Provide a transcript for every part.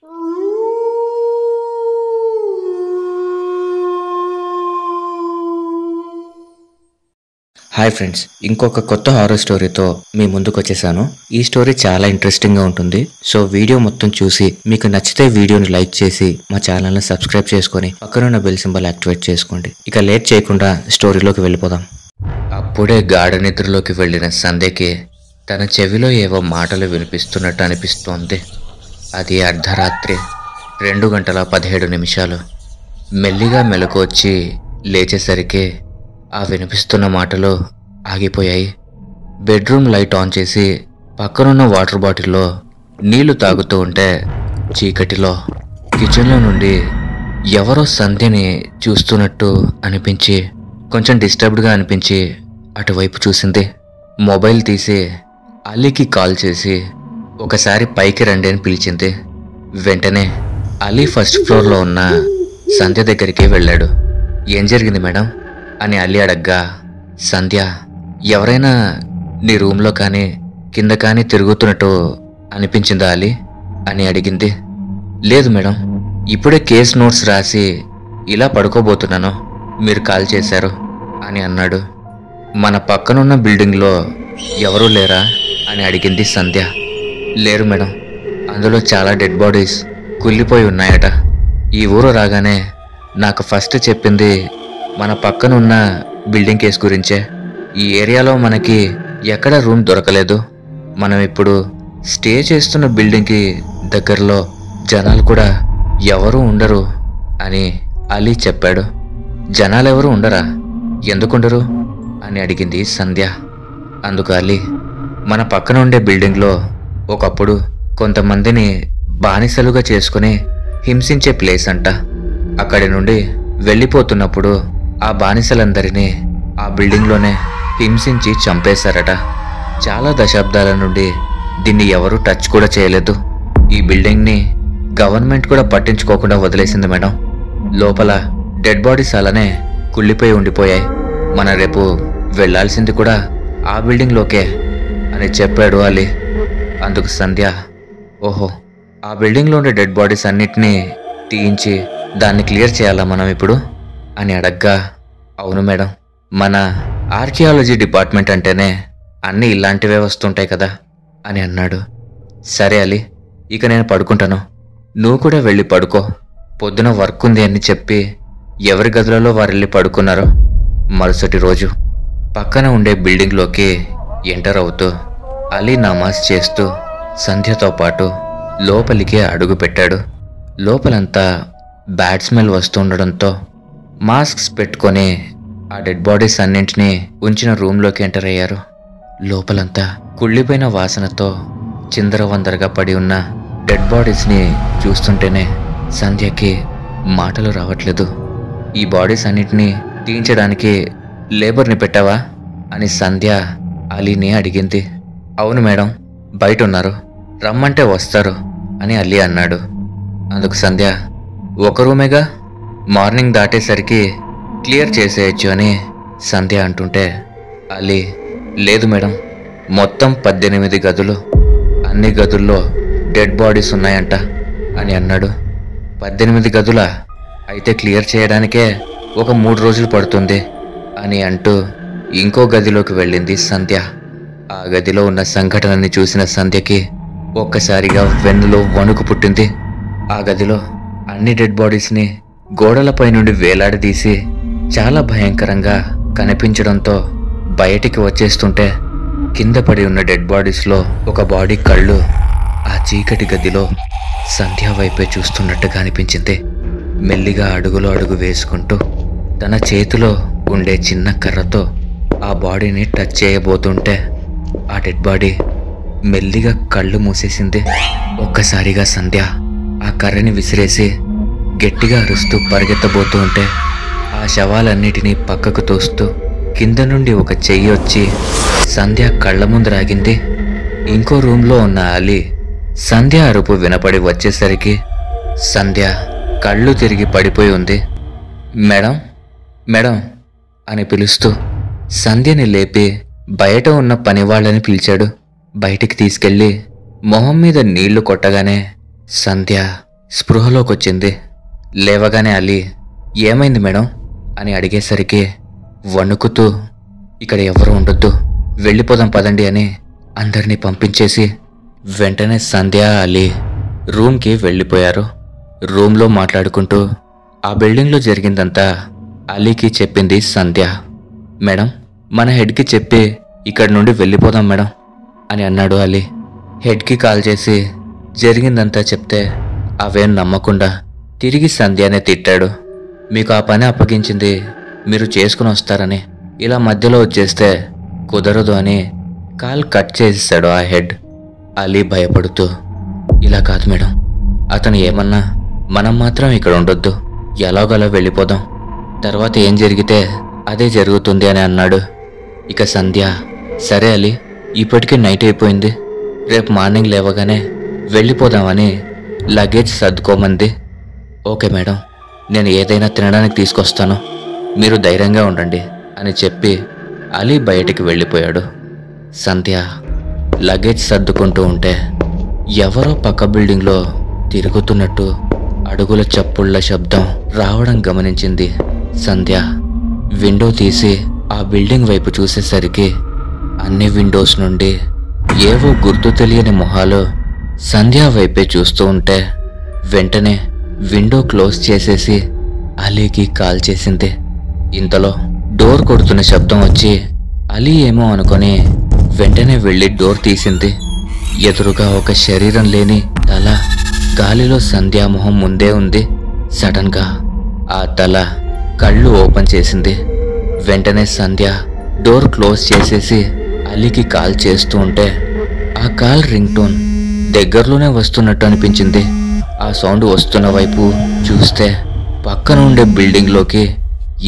Hi friends, ఇంకొక కొత్త horror స్టోరీతో మీ ముందుకు వచ్చేసాను. ఈ స్టోరీ చాలా ఇంట్రెస్టింగ్గా ఉంటుంది. సో వీడియో మొత్తం చూసి మీకు నచ్చితే వీడియోని లైక్ చేసి మా ఛానల్ని సబ్స్క్రైబ్ చేసుకొని పక్కనున్న బెల్ సింబల్ యాక్టివేట్ చేసుకోండి. ఇక లేట్ చేయకుండా స్టోరీలోకి వెళ్ళిపోదాం. అప్పుడే గాఢ నిద్రలోకి వెళ్ళిన సంధ్యకి తన చెవిలో ఏవో మాటలు వినిపిస్తున్నట్టు అనిపిస్తోంది. అది అర్ధరాత్రి 2:17 మెల్లిగా మెలకు వచ్చి లేచేసరికి ఆ వినిపిస్తున్న మాటలు ఆగిపోయాయి. బెడ్రూమ్ లైట్ ఆన్ చేసి పక్కనున్న వాటర్ బాటిల్లో నీళ్లు తాగుతూ ఉంటే చీకటిలో కిచెన్లో నుండి ఎవరో సంధ్యని చూస్తున్నట్టు అనిపించి కొంచెం డిస్టర్బ్డ్గా అనిపించి అటువైపు చూసింది. మొబైల్ తీసి అలీకి కాల్ చేసి ఒకసారి పైకి రండి అని పిలిచింది. వెంటనే అలీ ఫస్ట్ ఫ్లోర్లో ఉన్న సంధ్య దగ్గరికి వెళ్ళాడు. ఏం జరిగింది మేడం అని అలీ అడగ్గా, సంధ్య ఎవరైనా నీ రూమ్లో కానీ కింద కానీ తిరుగుతున్నట్టు అనిపించిందా అలీ అని అడిగింది. లేదు మేడం, ఇప్పుడే కేస్ నోట్స్ రాసి ఇలా పడుకోబోతున్నాను, మీరు కాల్ చేశారు అని అన్నాడు. మన పక్కనున్న బిల్డింగ్లో ఎవరూ లేరా అని అడిగింది సంధ్య. లేరు మేడం, అందులో చాలా డెడ్ బాడీస్ కుళ్ళిపోయి ఉన్నాయట. ఈ ఊరు రాగానే నాకు ఫస్ట్ చెప్పింది మన పక్కనున్న బిల్డింగ్ కేసు గురించే. ఈ ఏరియాలో మనకి ఎక్కడ రూమ్ దొరకలేదు. మనం ఇప్పుడు స్టే చేస్తున్న బిల్డింగ్కి దగ్గరలో జనాలు కూడా ఎవరూ ఉండరు అని అలీ చెప్పాడు. జనాలెవరూ ఉండరా? ఎందుకుండరు అని అడిగింది సంధ్య. అందుకు అలీ, మన పక్కన ఉండే బిల్డింగ్లో ఒకప్పుడు కొంతమందిని బానిసలుగా చేసుకుని హింసించే ప్లేస్ అంట. అక్కడి నుండి వెళ్ళిపోతున్నప్పుడు ఆ బానిసలందరినీ ఆ బిల్డింగ్లోనే హింసించి చంపేశారట. చాలా దశాబ్దాల నుండి దీన్ని ఎవరూ టచ్ కూడా చేయలేదు. ఈ బిల్డింగ్ని గవర్నమెంట్ కూడా పట్టించుకోకుండా వదిలేసింది మేడం. లోపల డెడ్ బాడీస్ అలానే కుళ్ళిపోయి ఉండిపోయాయి. మనం రేపు వెళ్లాల్సింది కూడా ఆ బిల్డింగ్లోకే అని చెప్పాడు అలీ. అందుకు సంధ్య, ఓహో, ఆ బిల్డింగ్లో ఉండే డెడ్ బాడీస్ అన్నిటినీ తీయించి దాన్ని క్లియర్ చేయాలా మనం ఇప్పుడు అని అడగ్గా, అవును మేడం, మన ఆర్కియాలజీ డిపార్ట్మెంట్ అంటేనే అన్నీ ఇలాంటివే వస్తుంటాయి కదా అని అన్నాడు. సరే అలీ, ఇక నేను పడుకుంటాను, నువ్వు కూడా వెళ్ళి పడుకో, పొద్దున వర్క్ ఉంది అని చెప్పి ఎవరి గదులలో వారెళ్ళి పడుకున్నారో. మరుసటి రోజు పక్కన ఉండే బిల్డింగ్లోకి ఎంటర్ అవుతూ అలీ నమాజ్ చేస్తూ సంధ్యతో పాటు లోపలికి అడుగు పెట్టాడు. లోపలంతా బ్యాడ్ స్మెల్ వస్తుండడంతో మాస్క్స్ పెట్టుకొని ఆ డెడ్ బాడీస్ అన్నింటినీ ఉంచిన రూమ్లోకి ఎంటర్ అయ్యారు. లోపలంతా కుళ్ళిపోయిన వాసనతో చిందరవందరగా పడి ఉన్న డెడ్ బాడీస్ని చూస్తుంటేనే సంధ్యకి మాటలు రావట్లేదు. ఈ బాడీస్ అన్నింటినీ తీయించడానికి లేబర్ని పెట్టావా అని సంధ్య అలీని అడిగింది. అవును మేడం, బయట ఉన్నారు, రమ్మంటే వస్తారు అని అలీ అన్నాడు. అందుకు సంధ్య, ఒక రూమేగా, మార్నింగ్ దాటేసరికి క్లియర్ చేసేయచ్చు అని సంధ్య అంటుంటే అలీ, లేదు మేడం, మొత్తం 18 గదులు, అన్ని గదుల్లో డెడ్ బాడీస్ ఉన్నాయంట అని అన్నాడు. 18 గదులా? అయితే క్లియర్ చేయడానికే ఒక 3 రోజులు పడుతుంది అని అంటూ ఇంకో గదిలోకి వెళ్ళింది సంధ్య. ఆ గదిలో ఉన్న సంఘటనని చూసిన సంధ్యకి ఒక్కసారిగా వెన్నులో వణుకు పుట్టింది. ఆ గదిలో అన్ని డెడ్ బాడీస్ని గోడలపై నుండి వేలాడదీసి చాలా భయంకరంగా కనిపించడంతో బయటికి వచ్చేస్తుంటే కింద పడి ఉన్న డెడ్ బాడీస్లో ఒక బాడీ కళ్ళు ఆ చీకటి గదిలో సంధ్య వైపే చూస్తున్నట్టుగా అనిపించింది. మెల్లిగా అడుగులో అడుగు వేసుకుంటూ తన చేతిలో ఉండే చిన్న కర్రతో ఆ బాడీని టచ్ చేయబోతుంటే ఆ డెడ్ బాడీ మెల్లిగా కళ్ళు మూసేసింది. ఒక్కసారిగా సంధ్య ఆ కర్రని విసిరేసి గట్టిగా అరుస్తూ పరిగెత్తబోతూ ఉంటే ఆ శవాలన్నిటినీ పక్కకు తోస్తూ కింద నుండి ఒక చెయ్యి వచ్చి సంధ్య కళ్ళ ముందు రాగింది. ఇంకో రూమ్లో ఉన్న అలీ సంధ్య అరుపు వినపడి వచ్చేసరికి సంధ్య కళ్ళు తిరిగి పడిపోయి ఉంది. మేడం, మేడం అని పిలుస్తూ సంధ్యని లేపి బయట ఉన్న పనివాళ్ళని పిలిచాడు. బయటికి తీసుకెళ్ళి మొహం మీద నీళ్లు కొట్టగానే సంధ్య స్పృహలోకి వచ్చింది. లేవగానే అలీ ఏమైంది మేడం అని అడిగేసరికి వణుకుతూ ఇక్కడ ఎవరు ఉండొద్దు, వెళ్ళిపోదాం పదండి అని అందరినీ పంపించేసి వెంటనే సంధ్య అలీ రూమ్కి వెళ్ళిపోయారు. రూమ్లో మాట్లాడుకుంటూ ఆ బిల్డింగ్లో జరిగిందంతా అలీకి చెప్పింది సంధ్య. మేడం, మన హెడ్కి చెప్పి ఇక్కడి నుండి వెళ్ళిపోదాం మేడం అని అన్నాడు అలీ. హెడ్కి కాల్ చేసి జరిగిందంతా చెప్తే అవేం నమ్మకుండా తిరిగి సంధ్యనే తిట్టాడు. మీకు ఆ పని అప్పగించింది మీరు చేసుకుని వస్తారని, ఇలా మధ్యలో వచ్చేస్తే కుదరదు అని కాల్ కట్ చేసేసాడు ఆ హెడ్. అలీ భయపడుతూ ఇలా కాదు మేడం, అతను ఏమన్నా మనం మాత్రం ఇక్కడ ఉండొద్దు, ఎలాగోలా వెళ్ళిపోదాం, తర్వాత ఏం జరిగితే అదే జరుగుతుంది అని అన్నాడు. ఇక సంధ్య సరే అలీ, ఇప్పటికే నైట్ అయిపోయింది, రేపు మార్నింగ్ లేవగానే వెళ్ళిపోదామని లగేజ్ సర్దుకోమంది. ఓకే మేడం, నేను ఏదైనా తినడానికి తీసుకొస్తాను, మీరు ధైర్యంగా ఉండండి అని చెప్పి అలీ బయటికి వెళ్ళిపోయాడు. సంధ్య లగేజ్ సర్దుకుంటూ ఉంటే ఎవరో పక్క బిల్డింగ్లో తిరుగుతున్నట్టు అడుగుల చప్పుళ్ల శబ్దం రావడం గమనించింది సంధ్య. విండో తీసి ఆ బిల్డింగ్ వైపు చూసేసరికి అన్ని విండోస్ నుండి ఏవో గుర్తు తెలియని మొహాలు సంధ్య వైపే చూస్తూ ఉంటే వెంటనే విండో క్లోజ్ చేసేసి అలీకి కాల్ చేసింది. ఇంతలో డోర్ కొడుతున్న శబ్దం వచ్చి అలీ ఏమో అనుకొని వెంటనే వెళ్ళి డోర్ తీసింది. ఎదురుగా ఒక శరీరం లేని తల గాలిలో సంధ్య మొహం ముందే ఉంది. సడన్గా ఆ తల కళ్ళు ఓపెన్ చేసింది. వెంటనే సంధ్య డోర్ క్లోజ్ చేసేసి అలీకి కాల్ చేస్తూ ఉంటే ఆ కాల్ రింగ్ టోన్ దగ్గరలోనే వస్తున్నట్టు అనిపించింది. ఆ సౌండ్ వస్తున్న వైపు చూస్తే పక్కన ఉండే బిల్డింగ్లోకి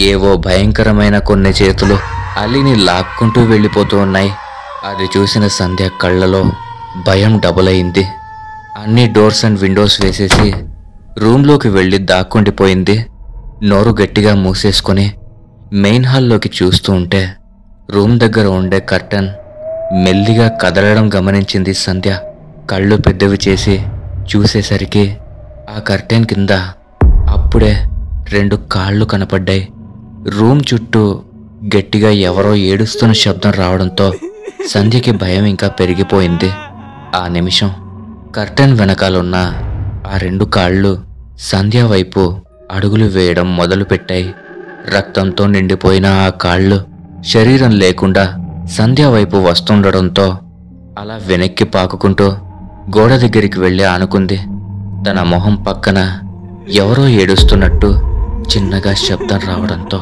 ఏవో భయంకరమైన కొన్ని చేతులు అలీని లాక్కుంటూ వెళ్ళిపోతూ ఉన్నాయి. అది చూసిన సంధ్య కళ్ళలో భయం డబుల్ అయింది. అన్ని డోర్స్ అండ్ విండోస్ వేసేసి రూమ్లోకి వెళ్ళి దాక్కుండిపోయింది. నోరు గట్టిగా మూసేసుకొని మెయిన్ హాల్లోకి చూస్తూ ఉంటే రూమ్ దగ్గర ఉండే కర్టన్ మెల్లిగా కదలడం గమనించింది సంధ్య. కళ్ళు పెద్దవి చేసి చూసేసరికి ఆ కర్టెన్ కింద అప్పుడే 2 కాళ్ళు కనపడ్డాయి. రూమ్ చుట్టూ గట్టిగా ఎవరో ఏడుస్తున్న శబ్దం రావడంతో సంధ్యకి భయం ఇంకా పెరిగిపోయింది. ఆ నిమిషం కర్టెన్ వెనకాలన్న ఆ 2 కాళ్ళు సంధ్య వైపు అడుగులు వేయడం మొదలుపెట్టాయి. రక్తంతో నిండిపోయిన ఆ కాళ్ళు శరీరం లేకుండా సంధ్య వైపు వస్తుండడంతో అలా వెనక్కి పాకుకుంటూ గోడ దగ్గరికి వెళ్ళి ఆనుకుంది. తన మొహం పక్కన ఎవరో ఏడుస్తున్నట్టు చిన్నగా శబ్దం రావడంతో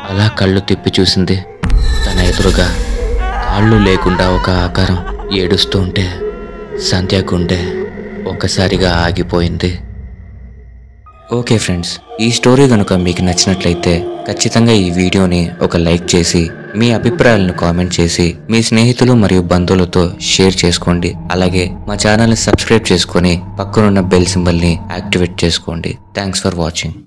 అలా కళ్ళు తిప్పి చూసింది. తన ఎదురుగా కాళ్ళు లేకుండా ఒక ఆకారం ఏడుస్తూ ఉంటే సంధ్య గుండె ఒక్కసారిగా ఆగిపోయింది. ఓకే ఫ్రెండ్స్, ఈ స్టోరీ కనుక మీకు నచ్చినట్లయితే ఖచ్చితంగా ఈ వీడియోని ఒక లైక్ చేసి మీ అభిప్రాయాలను కామెంట్ చేసి మీ స్నేహితులు మరియు బంధువులతో షేర్ చేసుకోండి. అలాగే మా ఛానల్ని సబ్స్క్రైబ్ చేసుకొని పక్కనున్న బెల్ సింబల్ని యాక్టివేట్ చేసుకోండి. Thanks for watching.